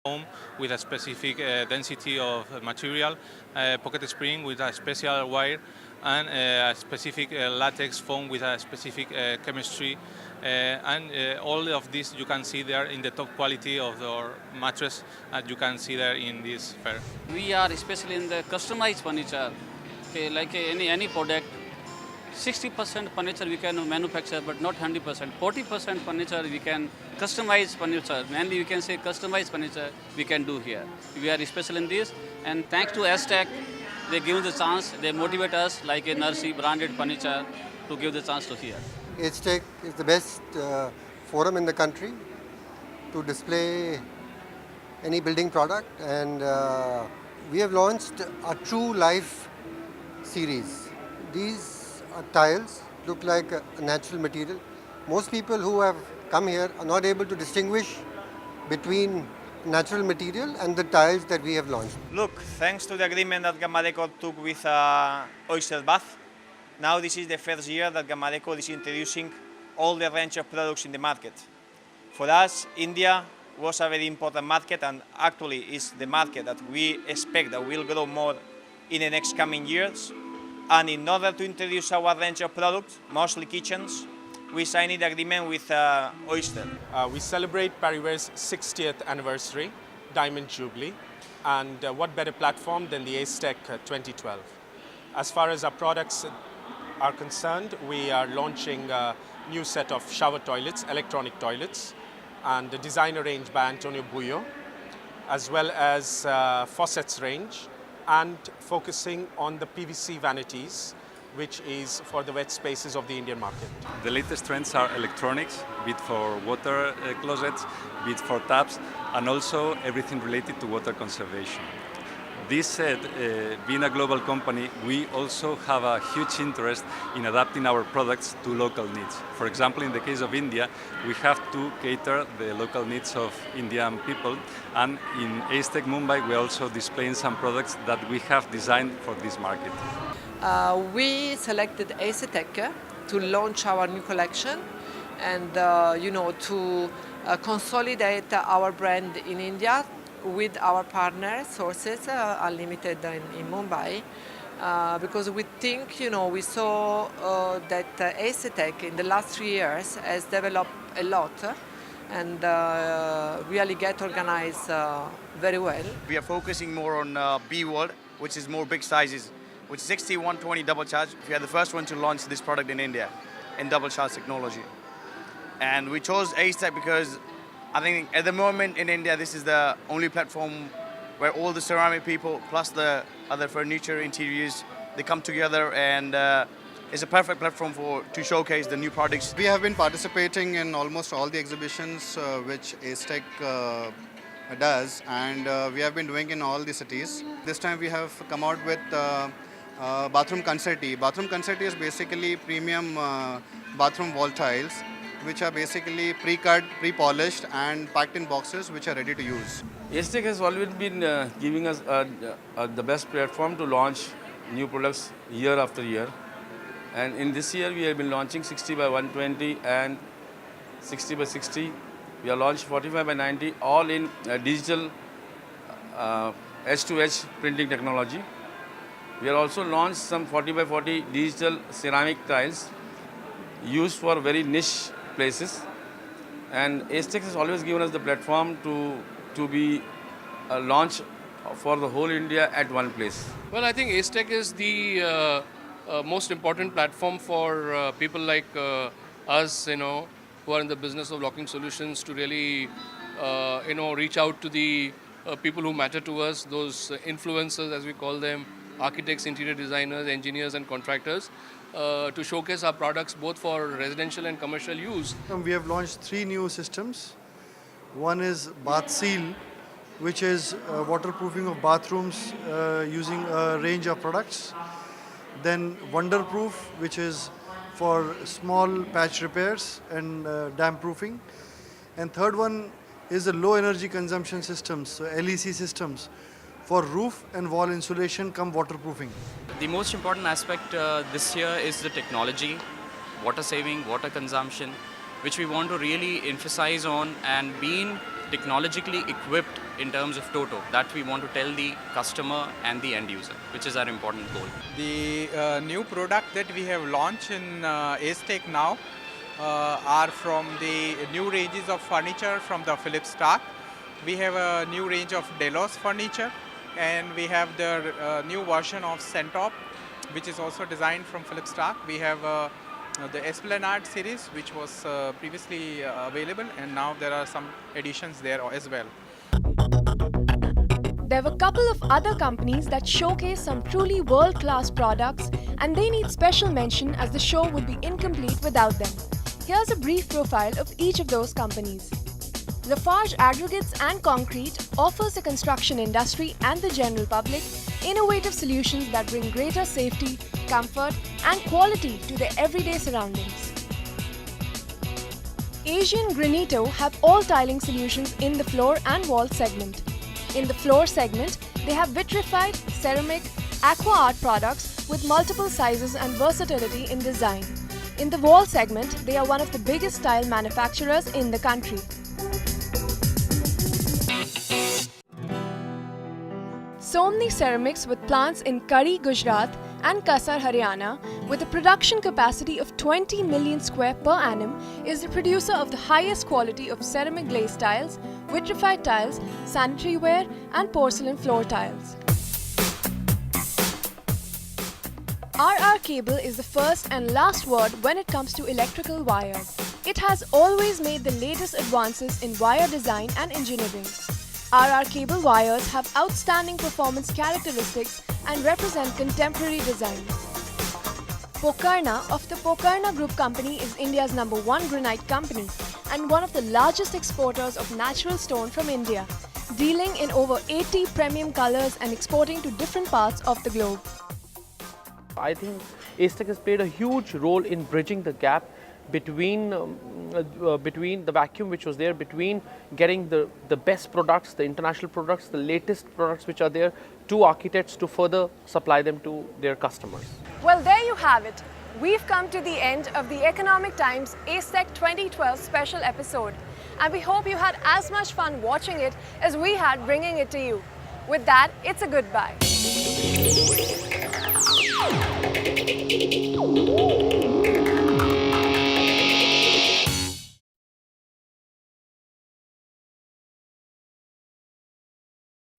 foam with a specific density of material, pocket spring with a special wire, and a specific latex foam with a specific chemistry. And all of this you can see there in the top quality of our mattress that you can see there in this fair. We are especially in the customized furniture, okay, like any product. 60% furniture we can manufacture, but not 100%. 40% furniture we can customize furniture. Mainly we can say customized furniture we can do here. We are special in this, and thanks to Aztec, they give the chance. They motivate us like a nursery branded furniture to give the chance to here. Aztec is the best forum in the country to display any building product, and we have launched a True Life series. These tiles look like a natural material. Most people who have come here are not able to distinguish between natural material and the tiles that we have launched. Look, thanks to the agreement that Gamma Decor took with Oyster Bath, now this is the first year that Gamma Decor is introducing all the range of products in the market. For us, India was a very important market, and actually is the market that we expect that will grow more in the next coming years. And in order to introduce our range of products, mostly kitchens, we signed the agreement with Oyster. We celebrate Pariware's 60th anniversary, Diamond Jubilee, and what better platform than the Aztec 2012. As far as our products are concerned, we are launching a new set of shower toilets, electronic toilets, and the designer range by Antonio Buio, as well as faucets range, and focusing on the PVC vanities, which is for the wet spaces of the Indian market. The latest trends are electronics, be it for water closets, be it for taps, and also everything related to water conservation. This said, being a global company, we also have a huge interest in adapting our products to local needs. For example, in the case of India, we have to cater the local needs of Indian people, and in Aztec Mumbai, we're also displaying some products that we have designed for this market. We selected Aztec to launch our new collection and to consolidate our brand in India with our partner Sources Unlimited in Mumbai, because we think, we saw that Aztec in the last 3 years has developed a lot and really get organized very well. We are focusing more on B World, which is more big sizes, with 60, 120 double charge. We are the first one to launch this product in India in double charge technology. And we chose Aztec because I think at the moment in India, this is the only platform where all the ceramic people plus the other furniture interiors, they come together, and it's a perfect platform to showcase the new products. We have been participating in almost all the exhibitions which Aztec does, and we have been doing in all the cities. This time we have come out with Bathroom Concerti. Bathroom Concerti is basically premium bathroom wall tiles, which are basically pre-cut, pre-polished and packed in boxes which are ready to use. Aztec has always been giving us the best platform to launch new products year after year. And in this year we have been launching 60 by 120 and 60 by 60. We have launched 45 by 90, all in digital edge-to-edge printing technology. We have also launched some 40 by 40 digital ceramic tiles used for very niche places, and Aztec has always given us the platform to be launched for the whole India at one place. Well, I think Aztec is the most important platform for people like us, who are in the business of locking solutions, to really, reach out to the people who matter to us, those influencers as we call them, architects, interior designers, engineers and contractors, to showcase our products both for residential and commercial use. We have launched 3 new systems. One is Bath Seal, which is waterproofing of bathrooms using a range of products. Then Wonderproof, which is for small patch repairs and damp proofing. And third one is the low energy consumption systems, so LEC systems, for roof and wall insulation cum waterproofing. The most important aspect this year is the technology, water saving, water consumption, which we want to really emphasize on, and being technologically equipped in terms of Toto. That we want to tell the customer and the end user, which is our important goal. The new product that we have launched in Aztec now are from the new ranges of furniture from the Philips Starck. We have a new range of Delos furniture, and we have the new version of Centop, which is also designed from Philips Starck. We have the Esplanade series, which was previously available, and now there are some additions there as well. There were a couple of other companies that showcase some truly world-class products, and they need special mention as the show would be incomplete without them. Here's a brief profile of each of those companies. Lafarge Aggregates and Concrete offers the construction industry and the general public innovative solutions that bring greater safety, comfort, and quality to their everyday surroundings. Asian Granito have all tiling solutions in the floor and wall segment. In the floor segment, they have vitrified, ceramic, aqua art products with multiple sizes and versatility in design. In the wall segment, they are one of the biggest tile manufacturers in the country. Somni Ceramics, with plants in Kari, Gujarat and Kasar, Haryana, with a production capacity of 20 million square per annum, is the producer of the highest quality of ceramic glazed tiles, vitrified tiles, sanitary ware and porcelain floor tiles. RR Cable is the first and last word when it comes to electrical wires. It has always made the latest advances in wire design and engineering. RR Cable wires have outstanding performance characteristics and represent contemporary design. Pokarna of the Pokarna Group Company is India's #1 granite company and one of the largest exporters of natural stone from India, dealing in over 80 premium colors and exporting to different parts of the globe. I think Aztec has played a huge role in bridging the gap between the vacuum which was there, between getting the best products, the international products, the latest products which are there, to architects to further supply them to their customers. Well, there you have it. We've come to the end of the Economic Times Aztec 2012 special episode, and we hope you had as much fun watching it as we had bringing it to you. With that, it's a goodbye.